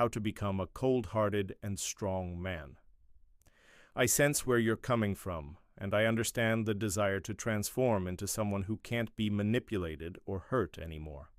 how to become a cold-hearted and strong man. I sense where you're coming from, and I understand the desire to transform into someone who can't be manipulated or hurt anymore.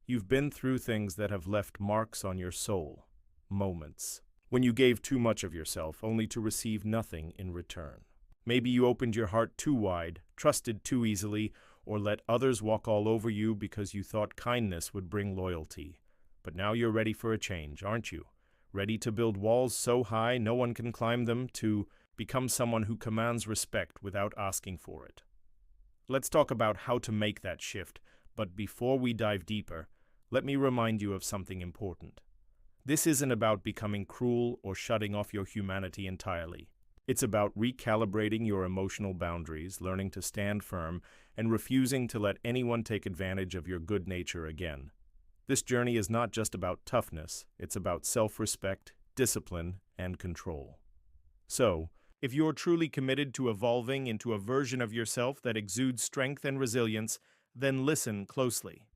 You've been through things that have left marks on your soul, moments, when you gave too much of yourself only to receive nothing in return. Maybe you opened your heart too wide, trusted too easily, or let others walk all over you because you thought kindness would bring loyalty. But now you're ready for a change, aren't you? Ready to build walls so high no one can climb them, to become someone who commands respect without asking for it. Let's talk about how to make that shift, but before we dive deeper, let me remind you of something important. This isn't about becoming cruel or shutting off your humanity entirely. It's about recalibrating your emotional boundaries, learning to stand firm, and refusing to let anyone take advantage of your good nature again. This journey is not just about toughness, it's about self-respect, discipline, and control. So, if you're truly committed to evolving into a version of yourself that exudes strength and resilience, then listen closely.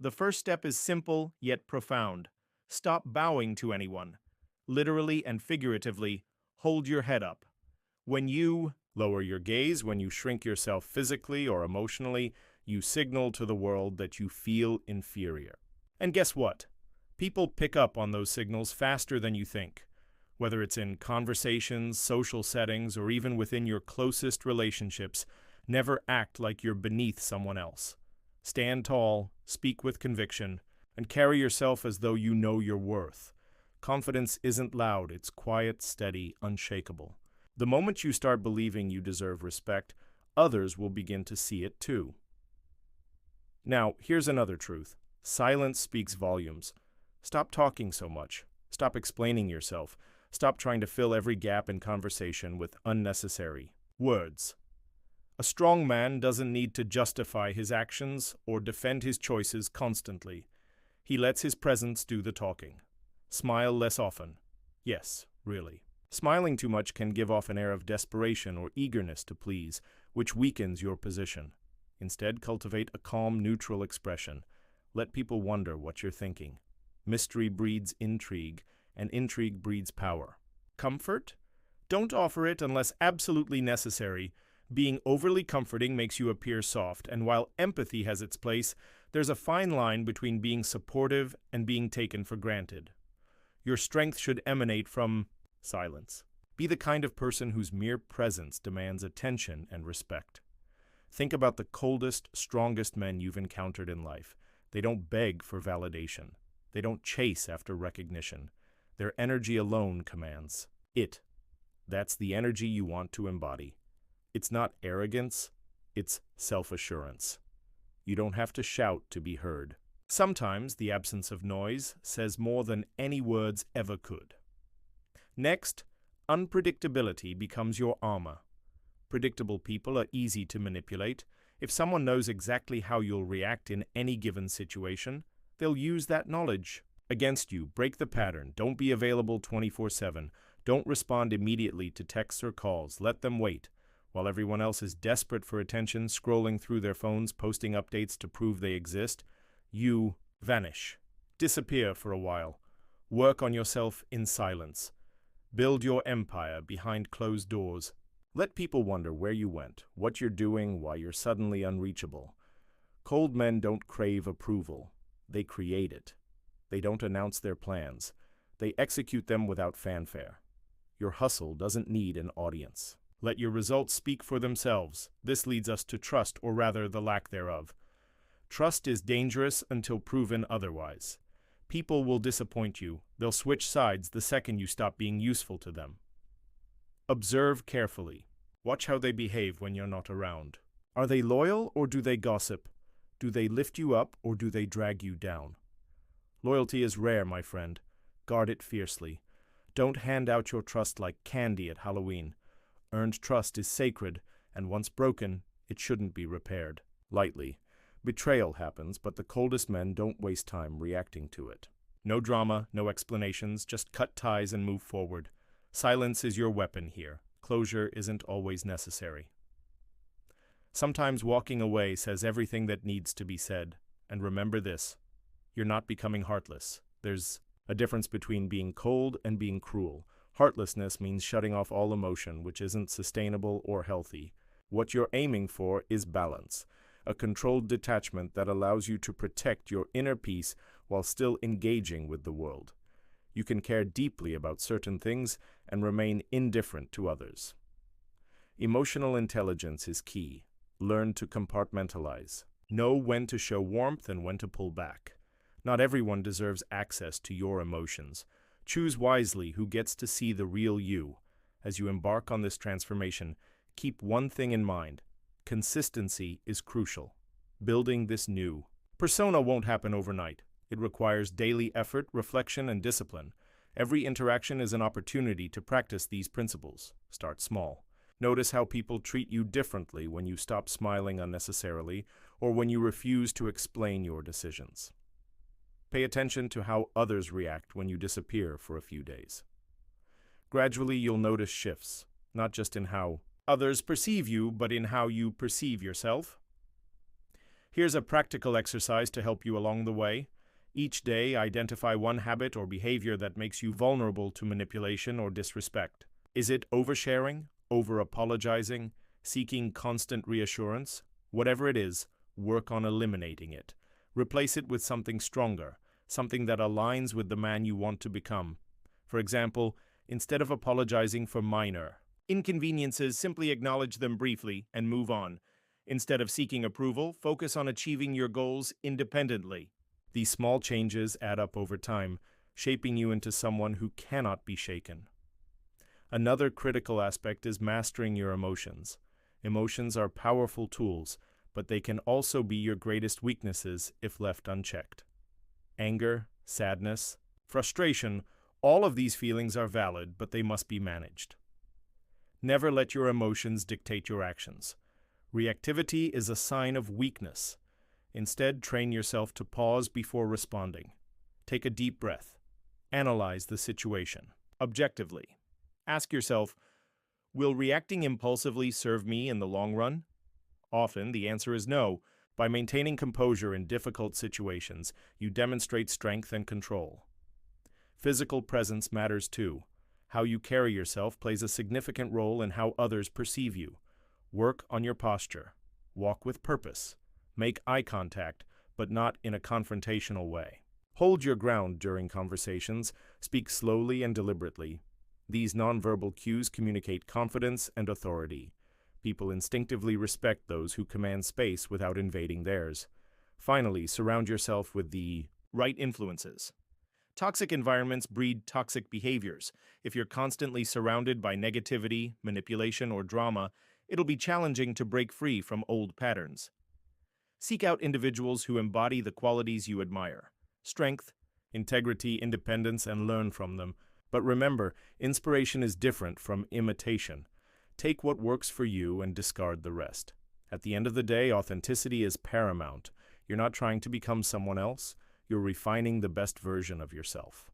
The first step is simple yet profound. Stop bowing to anyone. Literally and figuratively, hold your head up. When you lower your gaze, when you shrink yourself physically or emotionally, you signal to the world that you feel inferior. And guess what? People pick up on those signals faster than you think. Whether it's in conversations, social settings, or even within your closest relationships, never act like you're beneath someone else. Stand tall, speak with conviction, and carry yourself as though you know your worth. Confidence isn't loud, it's quiet, steady, unshakable. The moment you start believing you deserve respect, others will begin to see it too. Now, here's another truth. Silence speaks volumes. Stop talking so much. Stop explaining yourself. Stop trying to fill every gap in conversation with unnecessary words. A strong man doesn't need to justify his actions or defend his choices constantly. He lets his presence do the talking. Smile less often. Yes, really. Smiling too much can give off an air of desperation or eagerness to please, which weakens your position. Instead, cultivate a calm, neutral expression. Let people wonder what you're thinking. Mystery breeds intrigue, and intrigue breeds power. Comfort? Don't offer it unless absolutely necessary. Being overly comforting makes you appear soft, and while empathy has its place, there's a fine line between being supportive and being taken for granted. Your strength should emanate from silence. Be the kind of person whose mere presence demands attention and respect. Think about the coldest, strongest men you've encountered in life. They don't beg for validation. They don't chase after recognition. Their energy alone commands it. That's the energy you want to embody. It's not arrogance, it's self-assurance. You don't have to shout to be heard. Sometimes the absence of noise says more than any words ever could. Next, unpredictability becomes your armor. Predictable people are easy to manipulate. If someone knows exactly how you'll react in any given situation, they'll use that knowledge against you. Break the pattern. Don't be available 24/7. Don't respond immediately to texts or calls. Let them wait. While everyone else is desperate for attention, scrolling through their phones, posting updates to prove they exist, you vanish. Disappear for a while. Work on yourself in silence. Build your empire behind closed doors. Let people wonder where you went, what you're doing, why you're suddenly unreachable. Cold men don't crave approval. They create it. They don't announce their plans. They execute them without fanfare. Your hustle doesn't need an audience. Let your results speak for themselves. This leads us to trust, or rather the lack thereof. Trust is dangerous until proven otherwise. People will disappoint you. They'll switch sides the second you stop being useful to them. Observe carefully. Watch how they behave when you're not around. Are they loyal or do they gossip? Do they lift you up or do they drag you down? Loyalty is rare, my friend. Guard it fiercely. Don't hand out your trust like candy at Halloween. Earned trust is sacred, and once broken, it shouldn't be repaired lightly. Betrayal happens, but the coldest men don't waste time reacting to it. No drama, no explanations, just cut ties and move forward. Silence is your weapon here. Closure isn't always necessary. Sometimes walking away says everything that needs to be said. And remember this, you're not becoming heartless. There's A difference between being cold and being cruel. Heartlessness means shutting off all emotion, which isn't sustainable or healthy. What you're aiming for is balance, a controlled detachment that allows you to protect your inner peace while still engaging with the world. You can care deeply about certain things and remain indifferent to others. Emotional intelligence is key. Learn to compartmentalize. Know when to show warmth and when to pull back. Not everyone deserves access to your emotions. Choose wisely who gets to see the real you. As you embark on this transformation, keep one thing in mind. Consistency is crucial. Building this new persona won't happen overnight. It requires daily effort, reflection, and discipline. Every interaction is an opportunity to practice these principles. Start small. Notice how people treat you differently when you stop smiling unnecessarily or when you refuse to explain your decisions. Pay attention to how others react when you disappear for a few days. Gradually, you'll notice shifts, not just in how others perceive you, but in how you perceive yourself. Here's a practical exercise to help you along the way. Each day, identify one habit or behavior that makes you vulnerable to manipulation or disrespect. Is it oversharing, over-apologizing, seeking constant reassurance? Whatever it is, work on eliminating it. Replace it with something stronger, something that aligns with the man you want to become. For example, instead of apologizing for minor inconveniences, simply acknowledge them briefly and move on. Instead of seeking approval, focus on achieving your goals independently. These small changes add up over time, shaping you into someone who cannot be shaken. Another critical aspect is mastering your emotions. Emotions are powerful tools, but they can also be your greatest weaknesses if left unchecked. Anger, sadness, frustration, all of these feelings are valid, but they must be managed. Never let your emotions dictate your actions. Reactivity is a sign of weakness. Instead, train yourself to pause before responding. Take a deep breath. Analyze the situation objectively. Ask yourself, will reacting impulsively serve me in the long run? Often, the answer is no. By maintaining composure in difficult situations, you demonstrate strength and control. Physical presence matters too. How you carry yourself plays a significant role in how others perceive you. Work on your posture. Walk with purpose. Make eye contact, but not in a confrontational way. Hold your ground during conversations. Speak slowly and deliberately. These nonverbal cues communicate confidence and authority. People instinctively respect those who command space without invading theirs. Finally, surround yourself with the right influences. Toxic environments breed toxic behaviors. If you're constantly surrounded by negativity, manipulation, or drama, it'll be challenging to break free from old patterns. Seek out individuals who embody the qualities you admire: strength, integrity, independence, and learn from them. But remember, inspiration is different from imitation. Take what works for you and discard the rest. At the end of the day, authenticity is paramount. You're not trying to become someone else. You're refining the best version of yourself.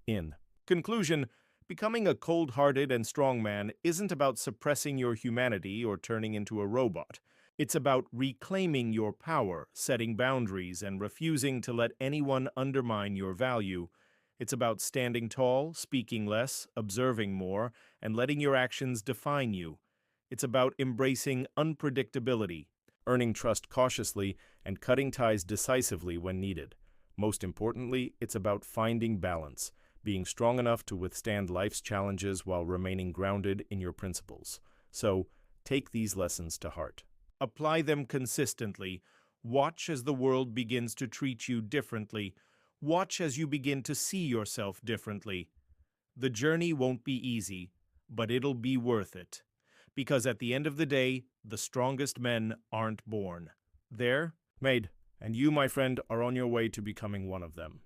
In conclusion, becoming a cold-hearted and strong man isn't about suppressing your humanity or turning into a robot. It's about reclaiming your power, setting boundaries, and refusing to let anyone undermine your value. It's about standing tall, speaking less, observing more, and letting your actions define you. It's about embracing unpredictability, earning trust cautiously, and cutting ties decisively when needed. Most importantly, it's about finding balance, being strong enough to withstand life's challenges while remaining grounded in your principles. So, take these lessons to heart. Apply them consistently. Watch as the world begins to treat you differently. Watch as you begin to see yourself differently. The journey won't be easy, but it'll be worth it. Because at the end of the day, the strongest men aren't born. They're made, and you, my friend, are on your way to becoming one of them.